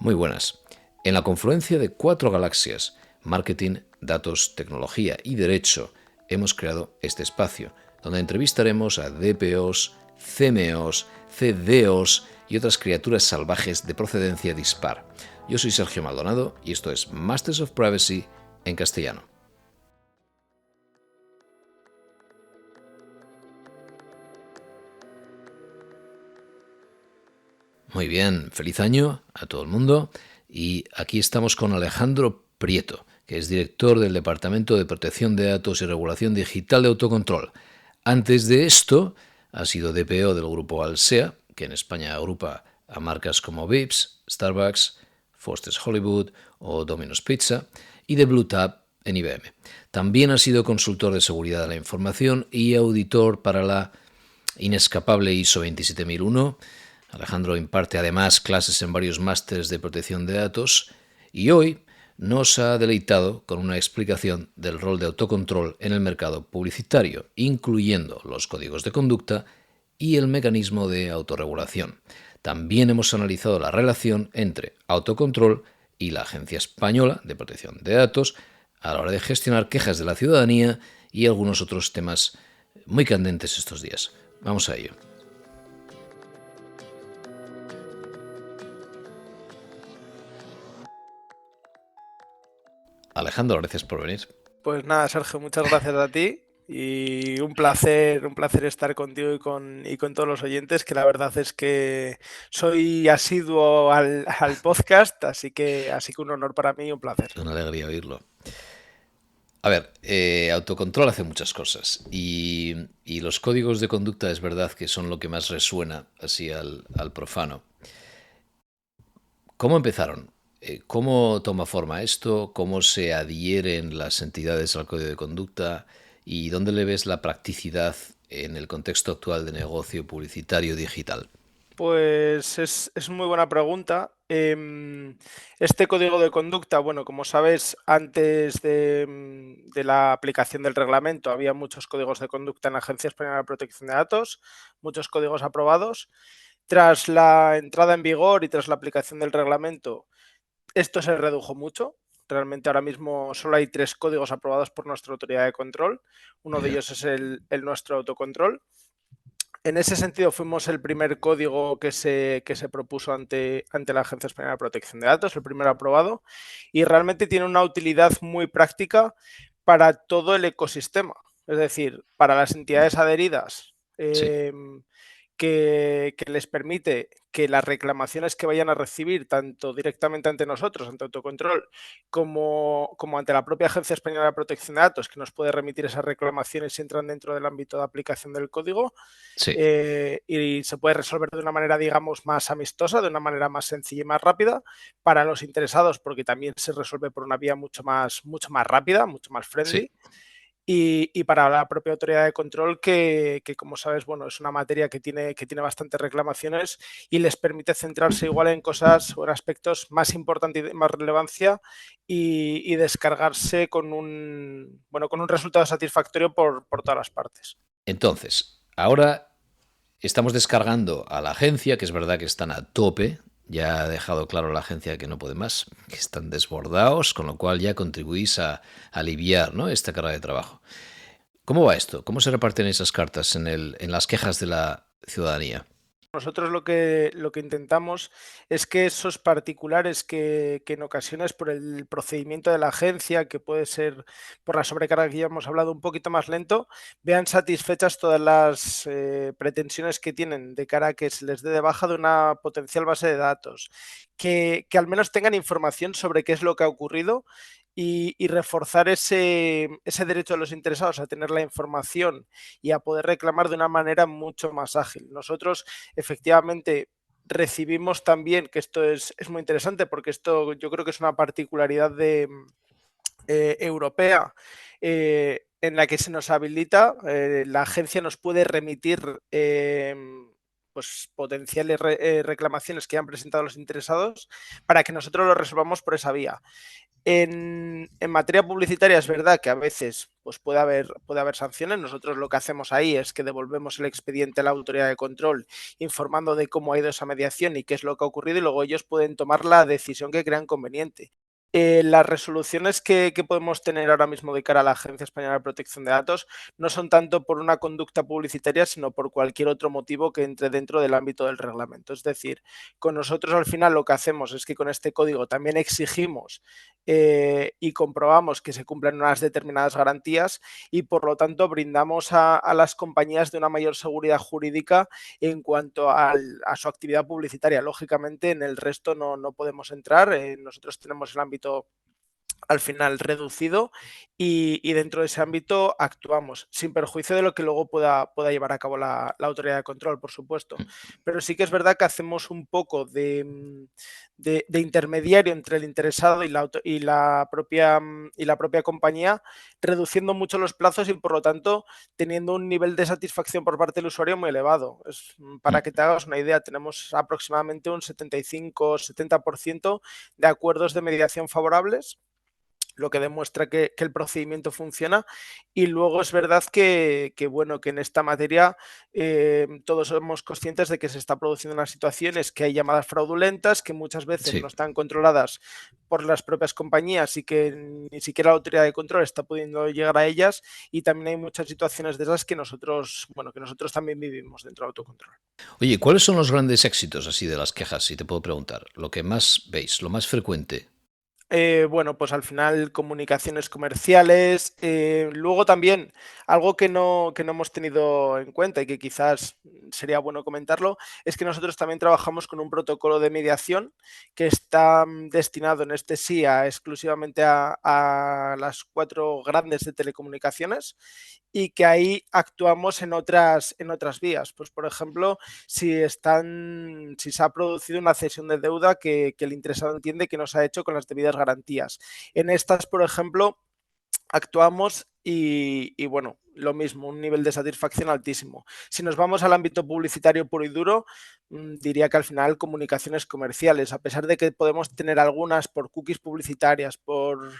Muy buenas. En la confluencia de 4 galaxias, marketing, datos, tecnología y derecho, hemos creado este espacio, donde entrevistaremos a DPOs, CMOs, CDOs y otras criaturas salvajes de procedencia dispar. Yo soy Sergio Maldonado y esto es Masters of Privacy en castellano. Muy bien, feliz año a todo el mundo y aquí estamos con Alejandro Prieto, que es director del Departamento de Protección de Datos y Regulación Digital de Autocontrol. Antes de esto, ha sido DPO del grupo Alsea, que en España agrupa a marcas como Vips, Starbucks, Foster's Hollywood o Domino's Pizza, y de BlueTab en IBM. También ha sido consultor de seguridad de la información y auditor para la inescapable ISO 27001. Alejandro imparte además clases en varios másteres de protección de datos y hoy nos ha deleitado con una explicación del rol de autocontrol en el mercado publicitario, incluyendo los códigos de conducta y el mecanismo de autorregulación. También hemos analizado la relación entre autocontrol y la Agencia Española de Protección de Datos a la hora de gestionar quejas de la ciudadanía y algunos otros temas muy candentes estos días. Vamos a ello. Alejandro, gracias por venir. Pues nada, Sergio, muchas gracias a ti y un placer estar contigo y con todos los oyentes, que la verdad es que soy asiduo al podcast, así que un honor para mí y un placer. Una alegría oírlo. A ver, autocontrol hace muchas cosas y los códigos de conducta es verdad que son lo que más resuena así al profano. ¿Cómo empezaron? ¿Cómo toma forma esto? ¿Cómo se adhieren las entidades al código de conducta? ¿Y dónde le ves la practicidad en el contexto actual de negocio publicitario digital? Pues es muy buena pregunta. Este código de conducta, bueno, como sabes, antes de la aplicación del reglamento había muchos códigos de conducta en la Agencia Española de Protección de Datos, muchos códigos aprobados. Tras la entrada en vigor y tras la aplicación del reglamento, esto se redujo mucho. Realmente ahora mismo solo hay 3 códigos aprobados por nuestra autoridad de control. Uno de ellos es el nuestro autocontrol. En ese sentido, fuimos el primer código que se propuso ante la Agencia Española de Protección de Datos, el primero aprobado, y realmente tiene una utilidad muy práctica para todo el ecosistema. Es decir, para las entidades adheridas, Sí. que les permite que las reclamaciones que vayan a recibir, tanto directamente ante nosotros, ante Autocontrol, como ante la propia Agencia Española de Protección de Datos, que nos puede remitir esas reclamaciones si entran dentro del ámbito de aplicación del código, Sí. y se puede resolver de una manera, digamos, más amistosa, de una manera más sencilla y más rápida para los interesados, porque también se resuelve por una vía mucho más rápida, mucho más Sí. friendly. Y para la propia autoridad de control, que como sabes, bueno, es una materia que tiene bastantes reclamaciones y les permite centrarse igual en cosas o en aspectos más importantes y de más relevancia y descargarse con un resultado satisfactorio por todas las partes. Entonces, ahora estamos descargando a la agencia, que es verdad que están a tope. Ya ha dejado claro la agencia que no puede más, que están desbordados, con lo cual ya contribuís a aliviar, ¿no?, esta carga de trabajo. ¿Cómo va esto? ¿Cómo se reparten esas cartas en las quejas de la ciudadanía? Nosotros lo que intentamos es que esos particulares que en ocasiones por el procedimiento de la agencia, que puede ser por la sobrecarga que ya hemos hablado un poquito más lento, vean satisfechas todas las pretensiones que tienen de cara a que se les dé de baja de una potencial base de datos, que al menos tengan información sobre qué es lo que ha ocurrido y reforzar ese derecho de los interesados a tener la información y a poder reclamar de una manera mucho más ágil. Nosotros efectivamente recibimos también, que esto es muy interesante porque esto yo creo que es una particularidad europea, en la que se nos habilita, la agencia nos puede remitir pues potenciales reclamaciones que han presentado los interesados para que nosotros lo resolvamos por esa vía. En materia publicitaria es verdad que a veces pues puede haber sanciones. Nosotros lo que hacemos ahí es que devolvemos el expediente a la autoridad de control informando de cómo ha ido esa mediación y qué es lo que ha ocurrido y luego ellos pueden tomar la decisión que crean conveniente. Las resoluciones que podemos tener ahora mismo de cara a la Agencia Española de Protección de Datos no son tanto por una conducta publicitaria, sino por cualquier otro motivo que entre dentro del ámbito del reglamento. Es decir, con nosotros al final lo que hacemos es que con este código también exigimos y comprobamos que se cumplen unas determinadas garantías y por lo tanto brindamos a las compañías de una mayor seguridad jurídica en cuanto a su actividad publicitaria. Lógicamente en el resto no podemos entrar, nosotros tenemos el ámbito al final reducido y dentro de ese ámbito actuamos, sin perjuicio de lo que luego pueda llevar a cabo la autoridad de control, por supuesto. Pero sí que es verdad que hacemos un poco de intermediario entre el interesado y la propia compañía, reduciendo mucho los plazos y por lo tanto teniendo un nivel de satisfacción por parte del usuario muy elevado. Para que te hagas una idea, tenemos aproximadamente un 75-70% de acuerdos de mediación favorables, lo que demuestra que el procedimiento funciona. Y luego es verdad bueno, que en esta materia todos somos conscientes de que se está produciendo unas situaciones, que hay llamadas fraudulentas, que muchas veces Sí. no están controladas por las propias compañías y que ni siquiera la autoridad de control está pudiendo llegar a ellas. Y también hay muchas situaciones de esas que nosotros también vivimos dentro del autocontrol. Oye, ¿cuáles son los grandes éxitos así de las quejas, si te puedo preguntar? Lo que más veis, lo más frecuente. Bueno, pues al final comunicaciones comerciales. Luego también algo que no hemos tenido en cuenta y que quizás sería bueno comentarlo, es que nosotros también trabajamos con un protocolo de mediación que está destinado en este sí exclusivamente a las 4 grandes de telecomunicaciones y que ahí actuamos en otras vías. Pues por ejemplo, si se ha producido una cesión de deuda que el interesado entiende que no se ha hecho con las debidas garantías. En estas, por ejemplo, actuamos y bueno, lo mismo, un nivel de satisfacción altísimo. Si nos vamos al ámbito publicitario puro y duro, diría que al final comunicaciones comerciales, a pesar de que podemos tener algunas por cookies publicitarias, por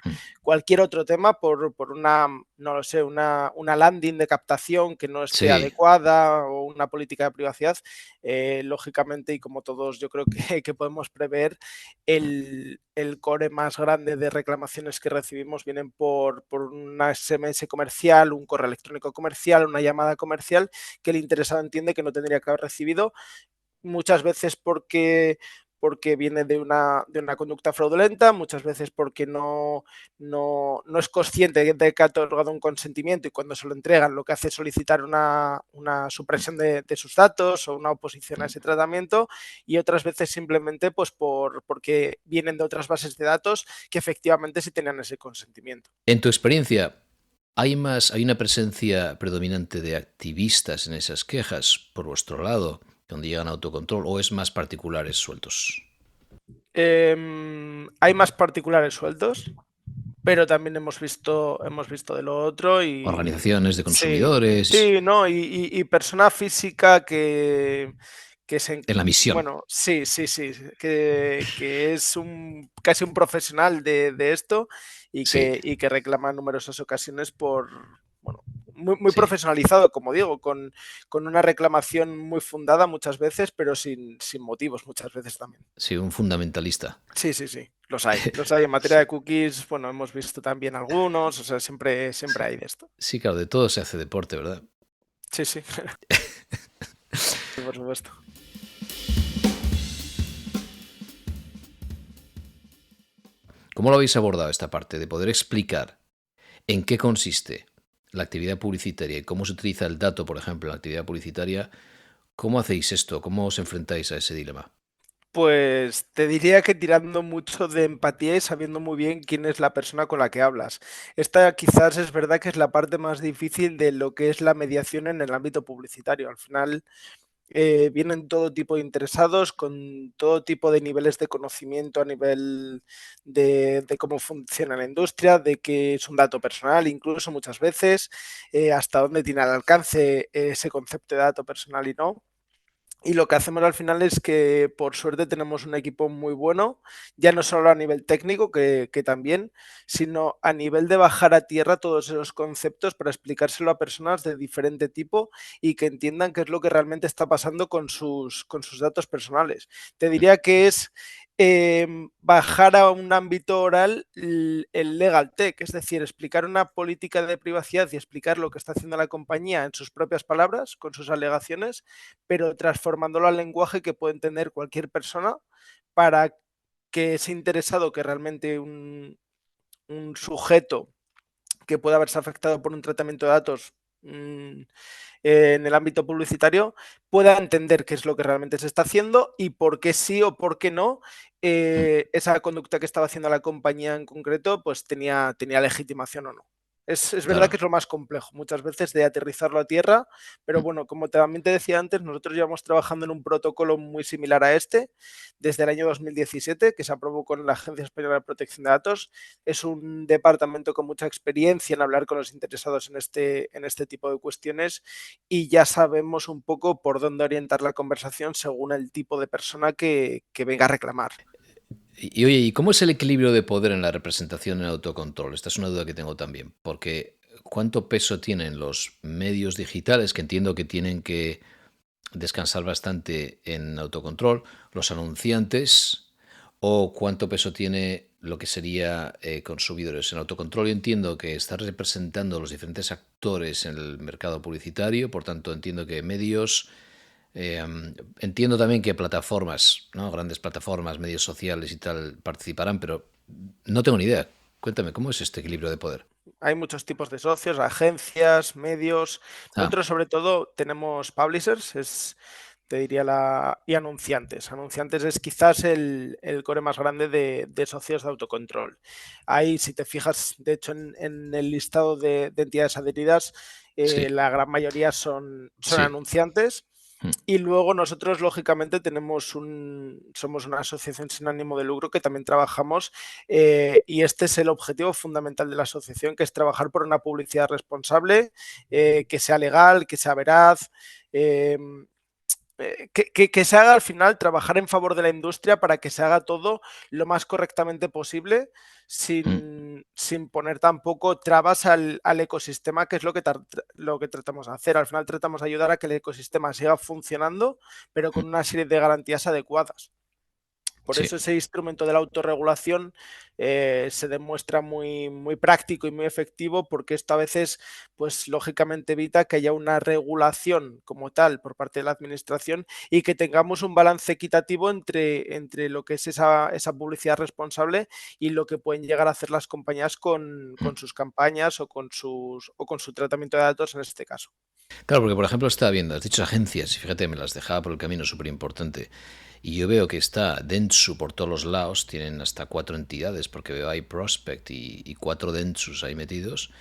cualquier otro tema, por una, no lo sé, una landing de captación que no esté Sí. adecuada o una política de privacidad, lógicamente, y como todos yo creo que podemos prever, el core más grande de reclamaciones que recibimos vienen por una SMS comercial, un correo electrónico comercial, una llamada comercial que el interesado entiende que no tendría que haber recibido, muchas veces porque viene de una conducta fraudulenta, muchas veces porque no es consciente de que ha otorgado un consentimiento y cuando se lo entregan lo que hace es solicitar una supresión de sus datos o una oposición a ese tratamiento, y otras veces simplemente pues porque vienen de otras bases de datos que efectivamente sí tenían ese consentimiento. En tu experiencia, ¿hay una presencia predominante de activistas en esas quejas por vuestro lado, donde llegan a autocontrol, o es más particulares sueltos? Hay más particulares sueltos, pero también hemos visto de lo otro y Organizaciones de sí, consumidores, sí, no, y persona física que se, en la misión. bueno, sí, que es casi un profesional de esto Sí, y que reclama en numerosas ocasiones por, bueno, muy sí, profesionalizado, como digo, con una reclamación muy fundada muchas veces, pero sin motivos muchas veces también. sí, un fundamentalista. Sí, los hay. Los hay en materia Sí, de cookies, bueno, hemos visto también algunos, o sea, siempre hay de esto. sí, claro, de todo se hace deporte, ¿verdad? Sí, sí, por supuesto. ¿Cómo lo habéis abordado esta parte de poder explicar en qué consiste la actividad publicitaria y cómo se utiliza el dato, por ejemplo, en la actividad publicitaria? ¿Cómo hacéis esto? ¿Cómo os enfrentáis a ese dilema? Pues te diría que tirando mucho de empatía y sabiendo muy bien quién es la persona con la que hablas. Esta quizás es verdad que es la parte más difícil de lo que es la mediación en el ámbito publicitario. Al final, vienen todo tipo de interesados con todo tipo de niveles de conocimiento a nivel de cómo funciona la industria, de que es un dato personal, incluso muchas veces, hasta dónde tiene al alcance ese concepto de dato personal y no. Y lo que hacemos al final es que, por suerte, tenemos un equipo muy bueno, ya no solo a nivel técnico, que también, sino a nivel de bajar a tierra todos esos conceptos para explicárselo a personas de diferente tipo y que entiendan qué es lo que realmente está pasando con sus datos personales. Te diría que es bajar a un ámbito oral el legal tech, es decir, explicar una política de privacidad y explicar lo que está haciendo la compañía en sus propias palabras, con sus alegaciones, pero transformándolo al lenguaje que puede entender cualquier persona para que ese interesado, que realmente un sujeto que pueda verse afectado por un tratamiento de datos en el ámbito publicitario, pueda entender qué es lo que realmente se está haciendo y por qué sí o por qué no esa conducta que estaba haciendo la compañía en concreto pues tenía legitimación o no. Es verdad que Claro. es lo más complejo, muchas veces de aterrizarlo a tierra, pero bueno, como también te decía antes, nosotros llevamos trabajando en un protocolo muy similar a este desde el año 2017, que se aprobó con la Agencia Española de Protección de Datos. Es un departamento con mucha experiencia en hablar con los interesados en este tipo de cuestiones y ya sabemos un poco por dónde orientar la conversación según el tipo de persona que venga a reclamar. Y oye, ¿y cómo es el equilibrio de poder en la representación en autocontrol? Esta es una duda que tengo también, porque ¿cuánto peso tienen los medios digitales, que entiendo que tienen que descansar bastante en autocontrol, los anunciantes, o cuánto peso tiene lo que sería consumidores? En autocontrol yo entiendo que está representando los diferentes actores en el mercado publicitario, por tanto entiendo que medios, eh, entiendo también que plataformas, ¿no? Grandes plataformas, medios sociales y tal participarán, pero no tengo ni idea. Cuéntame, ¿cómo es este equilibrio de poder? Hay muchos tipos de socios, agencias, medios. Ah, Nosotros sobre todo tenemos publishers, te diría y anunciantes. Anunciantes es quizás el core más grande de socios de autocontrol. Ahí, si te fijas, de hecho, en el listado de entidades adheridas, sí, la gran mayoría son sí. anunciantes. Mm, Y luego nosotros, lógicamente, somos una asociación sin ánimo de lucro que también trabajamos y este es el objetivo fundamental de la asociación, que es trabajar por una publicidad responsable, que sea legal, que sea veraz, eh, que se haga al final trabajar en favor de la industria para que se haga todo lo más correctamente posible mm, sin poner tampoco trabas al ecosistema, que es lo que tratamos de hacer. Al final tratamos de ayudar a que el ecosistema siga funcionando, pero mm, con una serie de garantías adecuadas. Por sí. eso ese instrumento de la autorregulación se demuestra muy práctico y muy efectivo, porque esto a veces, pues lógicamente evita que haya una regulación como tal por parte de la administración y que tengamos un balance equitativo entre lo que es esa publicidad responsable y lo que pueden llegar a hacer las compañías Mm. con sus campañas o con su tratamiento de datos en este caso. Claro, porque por ejemplo estaba viendo, has dicho agencias, y fíjate, me las dejaba por el camino, súper importante. Y yo veo que está Dentsu por todos los lados, tienen hasta 4 entidades, porque veo ahí Prospect y 4 Dentsus ahí metidos.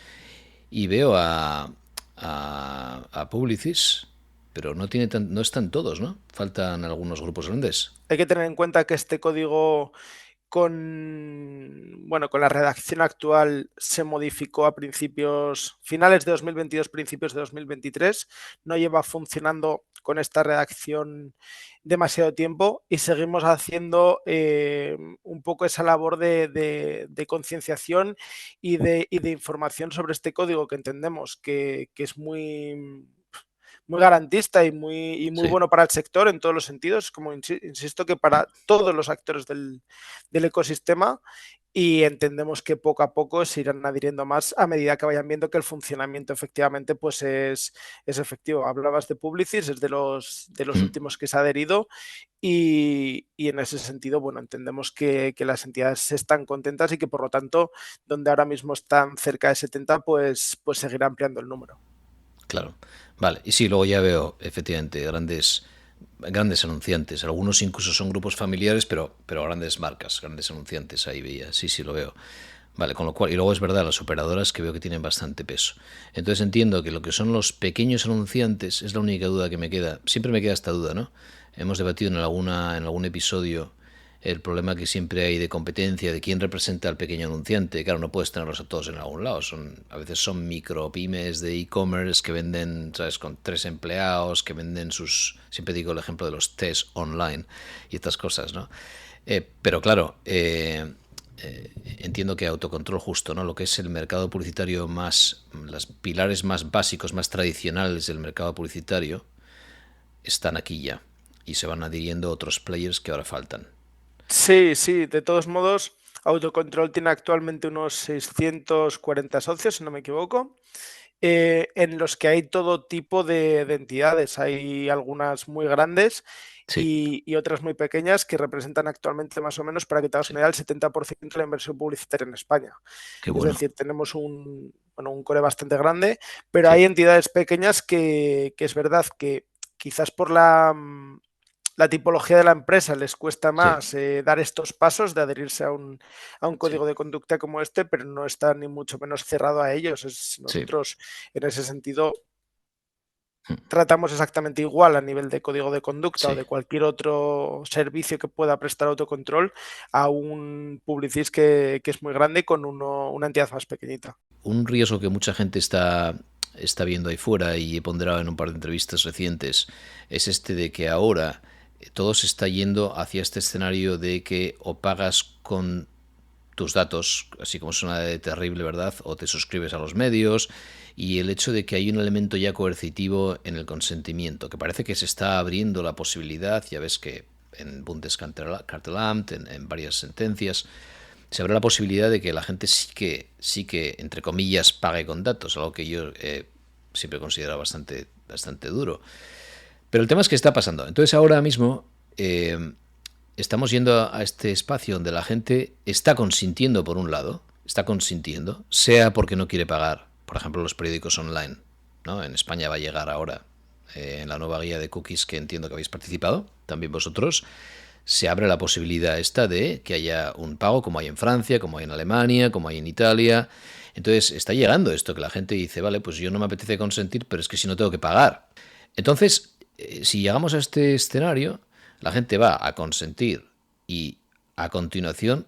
Y veo a Publicis, pero no están todos, ¿no? Faltan algunos grupos grandes. Hay que tener en cuenta que este código con la redacción actual se modificó a finales de 2022, principios de 2023. No lleva funcionando con esta redacción demasiado tiempo y seguimos haciendo un poco esa labor de concienciación y de información sobre este código que entendemos que es muy garantista y muy Sí. bueno para el sector en todos los sentidos, como insisto que para todos los actores del ecosistema y entendemos que poco a poco se irán adhiriendo más a medida que vayan viendo que el funcionamiento efectivamente pues es efectivo. Hablabas de Publicis, es de los Mm. últimos que se ha adherido y en ese sentido, bueno, entendemos que las entidades están contentas y que por lo tanto, donde ahora mismo están cerca de 70, pues seguirá ampliando el número. Claro. Vale, y sí, luego ya veo efectivamente grandes anunciantes. Algunos incluso son grupos familiares, pero grandes marcas, grandes anunciantes, ahí veía. Sí, sí, lo veo. Vale, con lo cual, y luego es verdad, las operadoras que veo que tienen bastante peso. Entonces entiendo que lo que son los pequeños anunciantes es la única duda que me queda. Siempre me queda esta duda, ¿no? Hemos debatido en algún episodio el problema que siempre hay de competencia, de quién representa al pequeño anunciante. Claro, no puedes tenerlos a todos en algún lado. A veces son micropymes de e-commerce que venden, ¿sabes?, con 3 empleados, que venden siempre digo el ejemplo de los test online y estas cosas, ¿no? Pero claro, entiendo que autocontrol justo, ¿no? Lo que es el mercado publicitario los pilares más básicos, más tradicionales del mercado publicitario, están aquí ya. Y se van adhiriendo otros players que ahora faltan. Sí, sí, de todos modos, Autocontrol tiene actualmente unos 640 socios, si no me equivoco, en los que hay todo tipo de entidades. Hay algunas muy grandes Sí, y otras muy pequeñas que representan actualmente más o menos, para que te hagas sí. una idea, el 70% de la inversión publicitaria en España. Qué Es bueno. decir, tenemos un core bastante grande, pero Sí, hay entidades pequeñas que es verdad que quizás por la tipología de la empresa les cuesta sí, más dar estos pasos de adherirse a un sí, código de conducta como este, pero no está ni mucho menos cerrado a ellos. sí. Nosotros, en ese sentido, tratamos exactamente igual a nivel de código de conducta o Sí. de cualquier otro servicio que pueda prestar autocontrol a un Publicis que es muy grande con una entidad más pequeñita. Un riesgo que mucha gente está viendo ahí fuera y he ponderado en un par de entrevistas recientes es este de que ahora todo se está yendo hacia este escenario de que o pagas con tus datos, así como suena de terrible, ¿verdad? O te suscribes a los medios y el hecho de que hay un elemento ya coercitivo en el consentimiento, que parece que se está abriendo la posibilidad, ya ves que en Bundeskartelamt, en varias sentencias, se abre la posibilidad de que la gente sí que entre comillas, pague con datos, algo que yo siempre he considerado bastante duro. Pero el tema es que está pasando. Entonces ahora mismo estamos yendo a este espacio donde la gente está consintiendo por un lado, está consintiendo, sea porque no quiere pagar, por ejemplo, los periódicos online, ¿no? En España va a llegar ahora en la nueva guía de cookies que entiendo que habéis participado, también vosotros, se abre la posibilidad esta de que haya un pago como hay en Francia, como hay en Alemania, como hay en Italia. Entonces está llegando esto que la gente dice, vale, pues yo no me apetece consentir, pero es que si no tengo que pagar. Entonces, si llegamos a este escenario, la gente va a consentir y a continuación,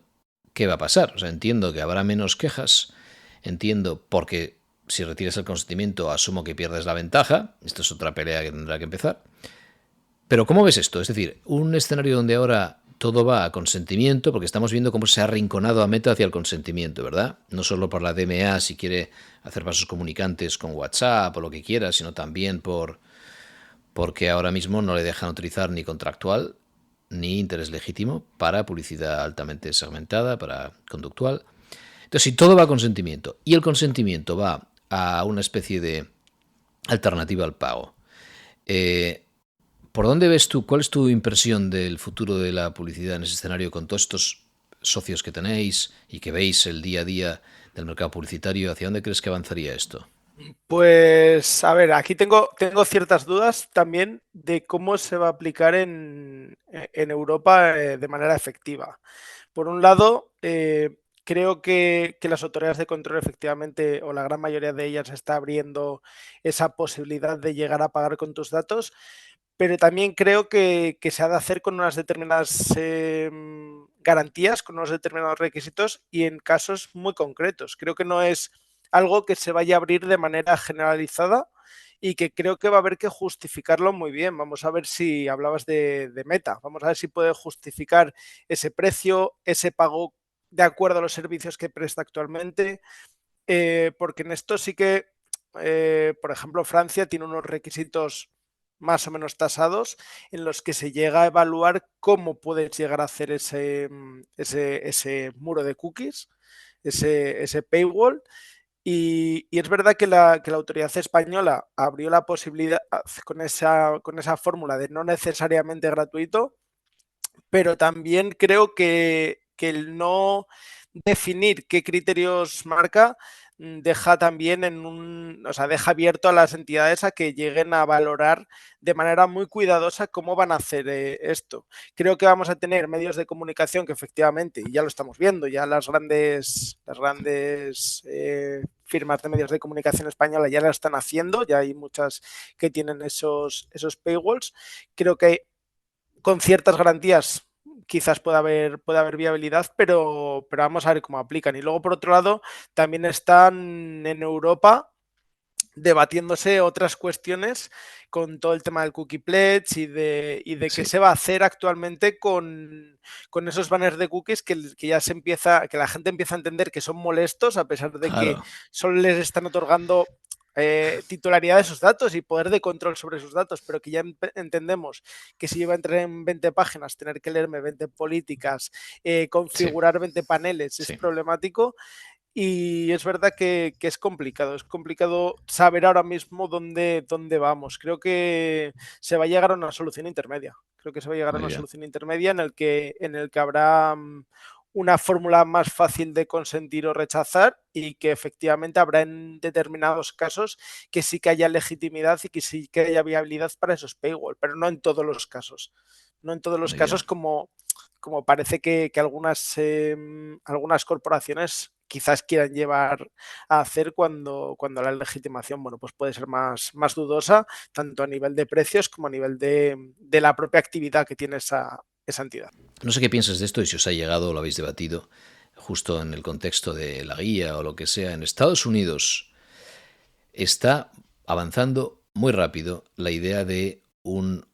¿qué va a pasar? O sea, entiendo que habrá menos quejas, entiendo porque si retiras el consentimiento asumo que pierdes la ventaja, esto es otra pelea que tendrá que empezar. Pero ¿cómo ves esto? Es decir, un escenario donde ahora todo va a consentimiento, porque estamos viendo cómo se ha arrinconado a Meta hacia el consentimiento, ¿verdad? No solo por la DMA, si quiere hacer vasos comunicantes con WhatsApp o lo que quiera, sino también porque ahora mismo no le dejan utilizar ni contractual ni interés legítimo para publicidad altamente segmentada, para conductual. Entonces, si todo va a consentimiento y el consentimiento va a una especie de alternativa al pago, ¿por dónde ves tú, cuál es tu impresión del futuro de la publicidad en ese escenario con todos estos socios que tenéis y que veis el día a día del mercado publicitario? ¿Hacia dónde crees que avanzaría esto? Pues, a ver, aquí tengo ciertas dudas también de cómo se va a aplicar en Europa de manera efectiva. Por un lado, creo que las autoridades de control efectivamente, o la gran mayoría de ellas, está abriendo esa posibilidad de llegar a pagar con tus datos, pero también creo que se ha de hacer con unas determinadas garantías, con unos determinados requisitos y en casos muy concretos. Creo que no es algo que se vaya a abrir de manera generalizada y que creo que va a haber que justificarlo muy bien. Vamos a ver si hablabas de Meta, vamos a ver si puede justificar ese precio, ese pago de acuerdo a los servicios que presta actualmente, porque en esto sí que, por ejemplo, Francia tiene unos requisitos más o menos tasados en los que se llega a evaluar cómo puedes llegar a hacer ese muro de cookies, ese paywall. Y es verdad que la autoridad española abrió la posibilidad con esa fórmula de no necesariamente gratuito, pero también creo que el no definir qué criterios marca deja también deja abierto a las entidades a que lleguen a valorar de manera muy cuidadosa cómo van a hacer esto. Creo que vamos a tener medios de comunicación que efectivamente, y ya lo estamos viendo, ya las grandes firmas de medios de comunicación española ya lo están haciendo, ya hay muchas que tienen esos paywalls. Creo que con ciertas garantías quizás pueda haber viabilidad, pero vamos a ver cómo aplican. Y luego, por otro lado, también están en Europa debatiéndose otras cuestiones con todo el tema del cookie pledge y de qué Sí, se va a hacer actualmente con esos banners de cookies que ya se empieza, que la gente empieza a entender que son molestos a pesar de que claro, solo les están otorgando titularidad de sus datos y poder de control sobre sus datos, pero que ya entendemos que si yo voy a entrar en 20 páginas, tener que leerme 20 políticas, sí, configurar 20 paneles es sí, problemático. Y es verdad es complicado saber ahora mismo dónde vamos. Creo que se va a llegar a una solución intermedia. Creo que se va a llegar a muy una bien. solución intermedia en el que habrá una fórmula más fácil de consentir o rechazar y que efectivamente habrá en determinados casos que sí que haya legitimidad y que sí que haya viabilidad para esos paywall, pero no en todos los casos. No en todos los Muy bien. casos como parece que algunas corporaciones quizás quieran llevar a hacer cuando la legitimación, bueno, pues puede ser más dudosa, tanto a nivel de precios como a nivel de la propia actividad que tiene esa entidad. No sé qué piensas de esto y si os ha llegado o lo habéis debatido justo en el contexto de la guía o lo que sea. En Estados Unidos está avanzando muy rápido la idea de un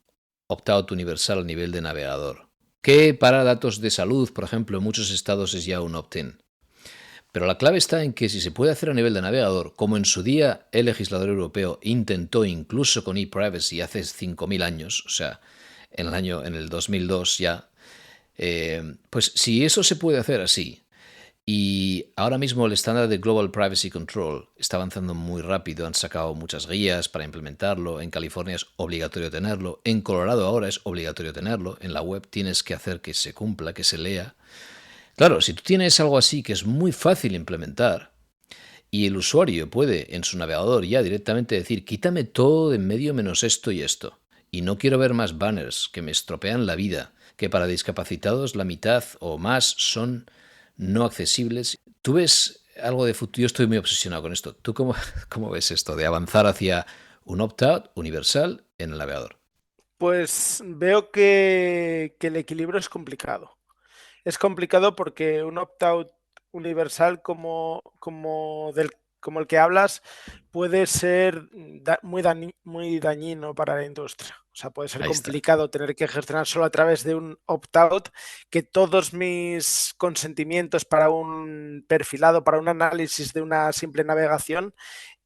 opt-out universal a nivel de navegador, que para datos de salud, por ejemplo, en muchos estados es ya un opt-in. Pero la clave está en que si se puede hacer a nivel de navegador, como en su día el legislador europeo intentó incluso con ePrivacy hace 5.000 años, o sea, en el 2002 ya, pues si eso se puede hacer así, y ahora mismo el estándar de Global Privacy Control está avanzando muy rápido, han sacado muchas guías para implementarlo, en California es obligatorio tenerlo, en Colorado ahora es obligatorio tenerlo, en la web tienes que hacer que se cumpla, que se lea. Claro, si tú tienes algo así que es muy fácil implementar y el usuario puede en su navegador ya directamente decir quítame todo de en medio menos esto y esto, y no quiero ver más banners que me estropean la vida, que para discapacitados la mitad o más son no accesibles. ¿Tú ves algo de futuro? Yo estoy muy obsesionado con esto. ¿Tú cómo, cómo ves esto de avanzar hacia un opt-out universal en el navegador? Pues veo que el equilibrio es complicado. Es complicado porque un opt-out universal como el que hablas puede ser muy dañino para la industria. O sea, puede ser Ahí está. complicado tener que gestionar solo a través de un opt-out que todos mis consentimientos para un perfilado, para un análisis de una simple navegación,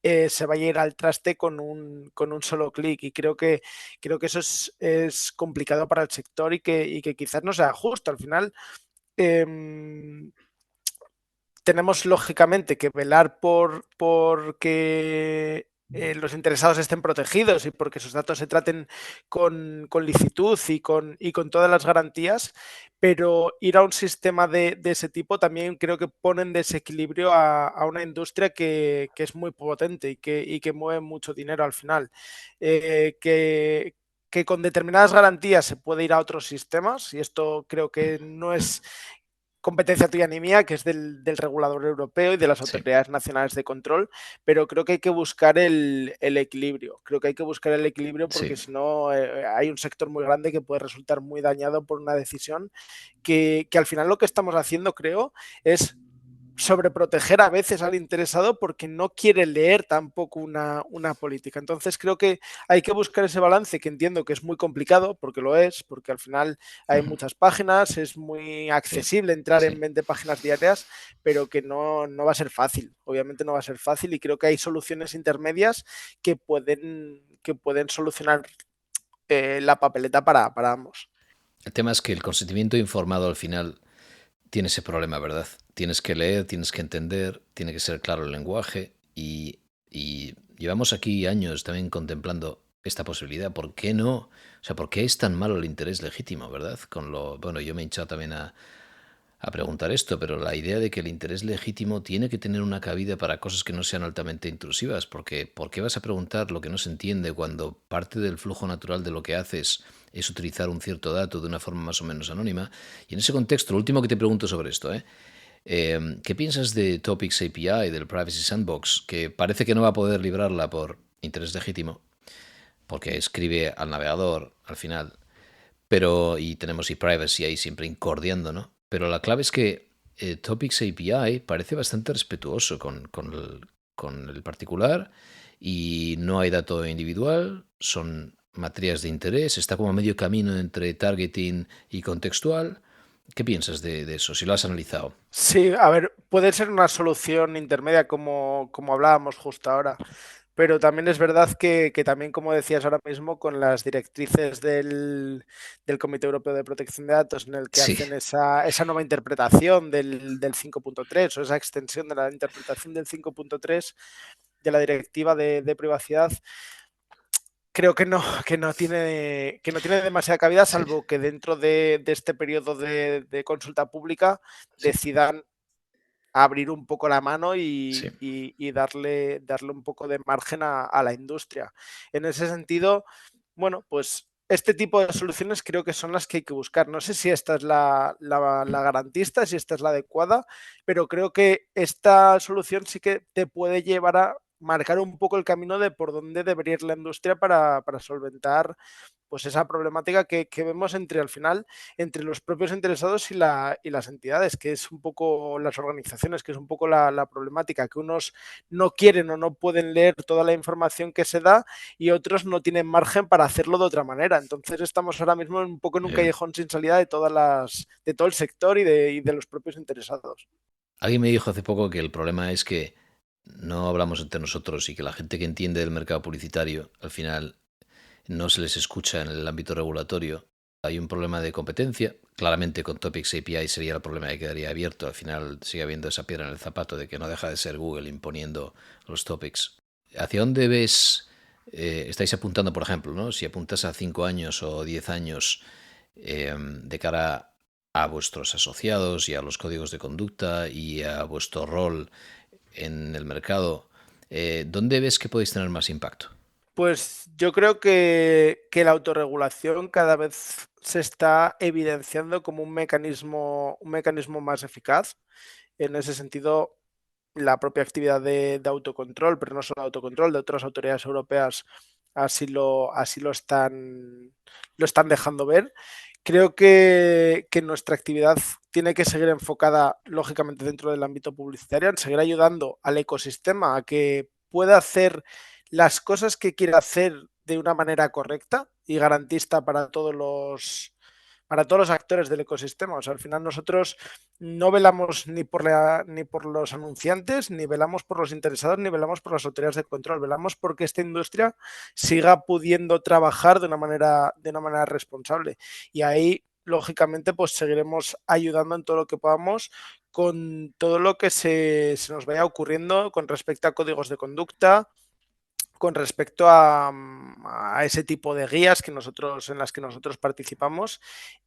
se vaya a ir al traste con un solo clic. Y creo que eso es complicado para el sector y que quizás no sea justo. Al final, eh, tenemos lógicamente que velar por que los interesados estén protegidos y porque sus datos se traten con licitud y con todas las garantías, pero ir a un sistema de ese tipo también creo que pone en desequilibrio a una industria que es muy potente y que mueve mucho dinero al final. Que con determinadas garantías se puede ir a otros sistemas, y esto creo que no es competencia tuya ni mía, que es del regulador europeo y de las Sí, autoridades nacionales de control, pero creo que hay que buscar el equilibrio. Creo que hay que buscar el equilibrio porque sí. si no hay un sector muy grande que puede resultar muy dañado por una decisión que al final lo que estamos haciendo, creo, es sobreproteger a veces al interesado porque no quiere leer tampoco una política. Entonces creo que hay que buscar ese balance que entiendo que es muy complicado, porque lo es, porque al final hay Ujú. muchas páginas, es muy Sí, accesible entrar en sí. 20 páginas diarias, pero que no va a ser fácil. Obviamente no va a ser fácil y creo que hay soluciones intermedias que pueden solucionar la papeleta para ambos. El tema es que el consentimiento informado al final tiene ese problema, ¿verdad? Tienes que leer, tienes que entender, tiene que ser claro el lenguaje y llevamos aquí años también contemplando esta posibilidad. ¿Por qué no? O sea, ¿por qué es tan malo el interés legítimo, verdad? Bueno, yo me he hinchado también a preguntar esto, pero la idea de que el interés legítimo tiene que tener una cabida para cosas que no sean altamente intrusivas, porque ¿por qué vas a preguntar lo que no se entiende cuando parte del flujo natural de lo que haces es utilizar un cierto dato de una forma más o menos anónima? Y en ese contexto, lo último que te pregunto sobre esto, ¿qué piensas de Topics API, del Privacy Sandbox, que parece que no va a poder librarla por interés legítimo, porque escribe al navegador al final? pero y tenemos ePrivacy ahí siempre incordiando, ¿no? Pero la clave es que Topics API parece bastante respetuoso con el particular y no hay dato individual, son materias de interés, está como a medio camino entre targeting y contextual. ¿Qué piensas de eso, si lo has analizado? Sí, a ver, puede ser una solución intermedia como hablábamos justo ahora, pero también es verdad que también, como decías ahora mismo, con las directrices del Comité Europeo de Protección de Datos, en el que Sí, hacen esa nueva interpretación del 5.3 o esa extensión de la interpretación del 5.3 de la directiva de privacidad, creo que no tiene demasiada cabida, sí, salvo que dentro de este periodo de consulta pública sí, decidan abrir un poco la mano sí, y darle un poco de margen a la industria. En ese sentido, bueno, pues este tipo de soluciones creo que son las que hay que buscar. No sé si esta es la garantista, si esta es la adecuada, pero creo que esta solución sí que te puede llevar a marcar un poco el camino de por dónde debería ir la industria para solventar pues esa problemática que vemos entre al final, entre los propios interesados y las entidades, que es un poco las organizaciones, que es un poco la problemática, que unos no quieren o no pueden leer toda la información que se da y otros no tienen margen para hacerlo de otra manera. Entonces estamos ahora mismo un poco en un bien. callejón sin salida de todo el sector y de los propios interesados. Alguien me dijo hace poco que el problema es que no hablamos entre nosotros y que la gente que entiende del mercado publicitario al final no se les escucha en el ámbito regulatorio. Hay un problema de competencia. Claramente con Topics API sería el problema que quedaría abierto. Al final sigue habiendo esa piedra en el zapato de que no deja de ser Google imponiendo los topics. ¿Hacia dónde ves? Estáis apuntando, por ejemplo, ¿no? Si apuntas a 5 años o 10 años de cara a vuestros asociados y a los códigos de conducta y a vuestro rol en el mercado, ¿dónde ves que podéis tener más impacto? Pues yo creo que la autorregulación cada vez se está evidenciando como un mecanismo más eficaz. En ese sentido, la propia actividad de autocontrol, pero no solo autocontrol, de otras autoridades europeas así lo están dejando ver. Creo que nuestra actividad tiene que seguir enfocada, lógicamente, dentro del ámbito publicitario, en seguir ayudando al ecosistema a que pueda hacer las cosas que quiera hacer de una manera correcta y garantista para todos los actores del ecosistema. O sea, al final nosotros no velamos ni por los anunciantes, ni velamos por los interesados, ni velamos por las autoridades de control. Velamos porque esta industria siga pudiendo trabajar de una manera responsable. Y ahí, lógicamente, pues seguiremos ayudando en todo lo que podamos con todo lo que se nos vaya ocurriendo con respecto a códigos de conducta, con respecto a ese tipo de guías en las que nosotros participamos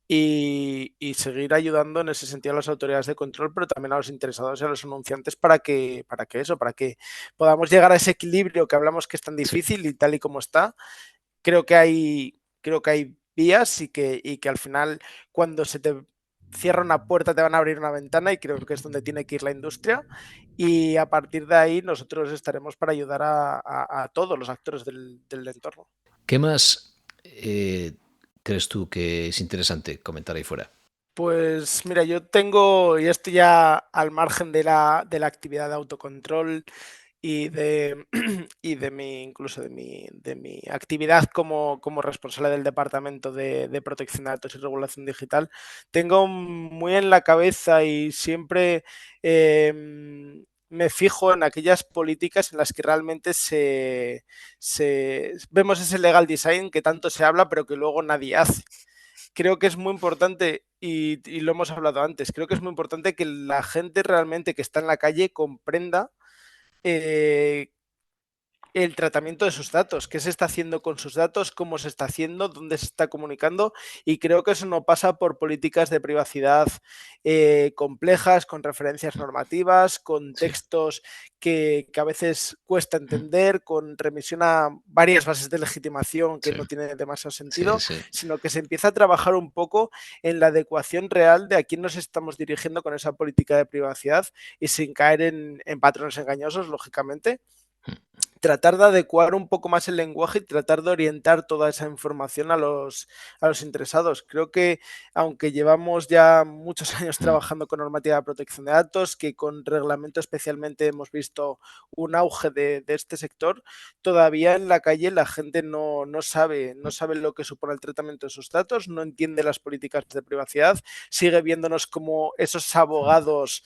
y seguir ayudando en ese sentido a las autoridades de control, pero también a los interesados y a los anunciantes para que podamos llegar a ese equilibrio que hablamos que es tan Sí. difícil y tal y como está. Creo que hay vías y que al final cuando se te cierra una puerta te van a abrir una ventana y creo que es donde tiene que ir la industria y a partir de ahí nosotros estaremos para ayudar a todos los actores del entorno. ¿Qué más crees tú que es interesante comentar ahí fuera? Pues mira, yo tengo, y esto ya al margen de la actividad de autocontrol y de, y incluso de mi actividad como responsable del Departamento de Protección de Datos y Regulación Digital, tengo muy en la cabeza y siempre me fijo en aquellas políticas en las que realmente vemos ese legal design que tanto se habla pero que luego nadie hace. Creo que es muy importante, y lo hemos hablado antes, creo que es muy importante que la gente realmente que está en la calle comprenda eh, el tratamiento de sus datos, qué se está haciendo con sus datos, cómo se está haciendo, dónde se está comunicando, y creo que eso no pasa por políticas de privacidad complejas, con referencias normativas, con Sí. textos que a veces cuesta entender, con remisión a varias bases de legitimación que Sí, no tiene demasiado sí, sentido, sí. sino que se empieza a trabajar un poco en la adecuación real de a quién nos estamos dirigiendo con esa política de privacidad y sin caer en patrones engañosos, lógicamente, tratar de adecuar un poco más el lenguaje y tratar de orientar toda esa información a los interesados. Creo que aunque llevamos ya muchos años trabajando con normativa de protección de datos, que con reglamento especialmente hemos visto un auge de este sector, todavía en la calle la gente no sabe lo que supone el tratamiento de sus datos, no entiende las políticas de privacidad, sigue viéndonos como esos abogados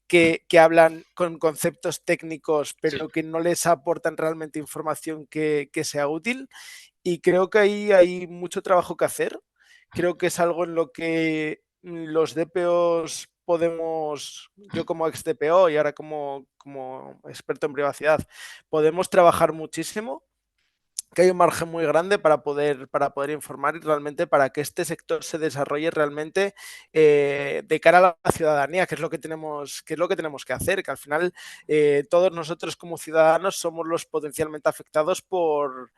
que hablan con conceptos técnicos, pero que no les aportan realmente información que sea útil. Y creo que ahí hay mucho trabajo que hacer. Creo que es algo en lo que los DPOs podemos, yo como ex DPO y ahora como experto en privacidad, podemos trabajar muchísimo, que hay un margen muy grande para poder informar y realmente para que este sector se desarrolle realmente de cara a la ciudadanía, que es lo que tenemos que hacer, que al final todos nosotros como ciudadanos somos los potencialmente afectados por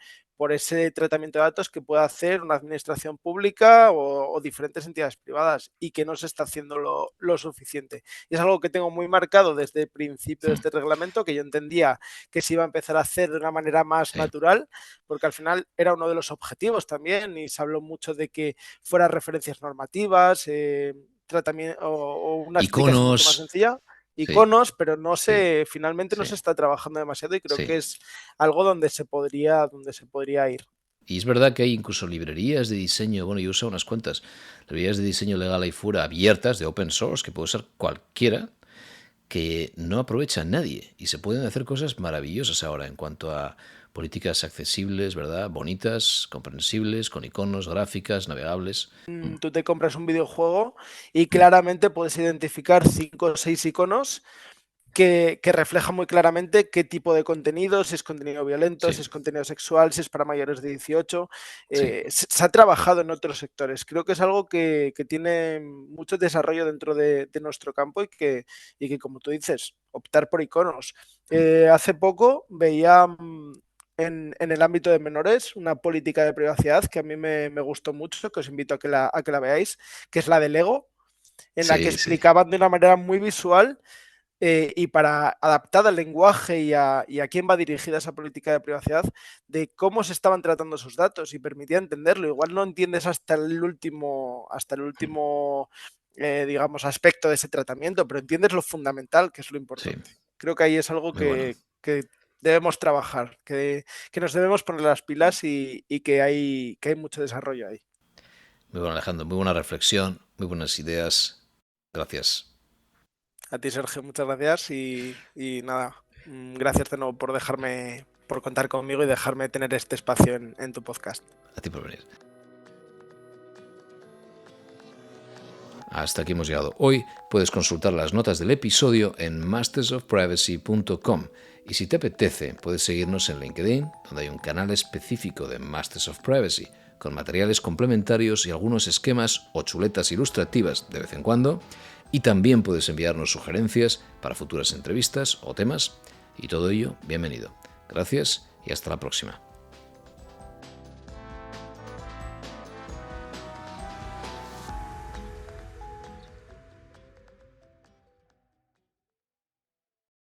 ese tratamiento de datos que puede hacer una administración pública o diferentes entidades privadas y que no se está haciendo lo suficiente. Y es algo que tengo muy marcado desde el principio de este reglamento, que yo entendía que se iba a empezar a hacer de una manera más natural, porque al final era uno de los objetivos también y se habló mucho de que fuera referencias normativas, tratamiento o una explicación mucho más sencilla, iconos, pero no se, finalmente no se está trabajando demasiado y creo que es algo donde se podría ir. Y es verdad que hay incluso librerías de diseño, bueno, yo uso unas cuantas, librerías de diseño legal ahí fuera abiertas, de open source, que puede usar cualquiera, que no aprovecha nadie. Y se pueden hacer cosas maravillosas ahora en cuanto a políticas accesibles, ¿verdad? Bonitas, comprensibles, con iconos, gráficas, navegables. Tú te compras un videojuego y claramente puedes identificar 5 o 6 iconos que refleja muy claramente qué tipo de contenido, si es contenido violento, si es contenido sexual, si es para mayores de 18. Se ha trabajado en otros sectores. Creo que es algo que tiene mucho desarrollo dentro de nuestro campo y que, como tú dices, optar por iconos. Hace poco veía en el ámbito de menores una política de privacidad que a mí me gustó mucho, que os invito a que la veáis, que es la de Lego, en la que explicaban de una manera muy visual y para adaptada al lenguaje y a quién va dirigida esa política de privacidad, de cómo se estaban tratando esos datos y permitía entenderlo. Igual no entiendes hasta el último digamos, aspecto de ese tratamiento, pero entiendes lo fundamental, que es lo importante. Creo que ahí es algo que debemos trabajar, que nos debemos poner las pilas y que hay mucho desarrollo ahí. Muy bueno, Alejandro, muy buena reflexión, muy buenas ideas. Gracias. A ti, Sergio, muchas gracias y nada, gracias de nuevo por contar conmigo y dejarme tener este espacio en tu podcast. A ti por venir. Hasta aquí hemos llegado hoy. Puedes consultar las notas del episodio en mastersofprivacy.com y si te apetece puedes seguirnos en LinkedIn, donde hay un canal específico de Masters of Privacy con materiales complementarios y algunos esquemas o chuletas ilustrativas de vez en cuando, y también puedes enviarnos sugerencias para futuras entrevistas o temas, y todo ello bienvenido. Gracias y hasta la próxima.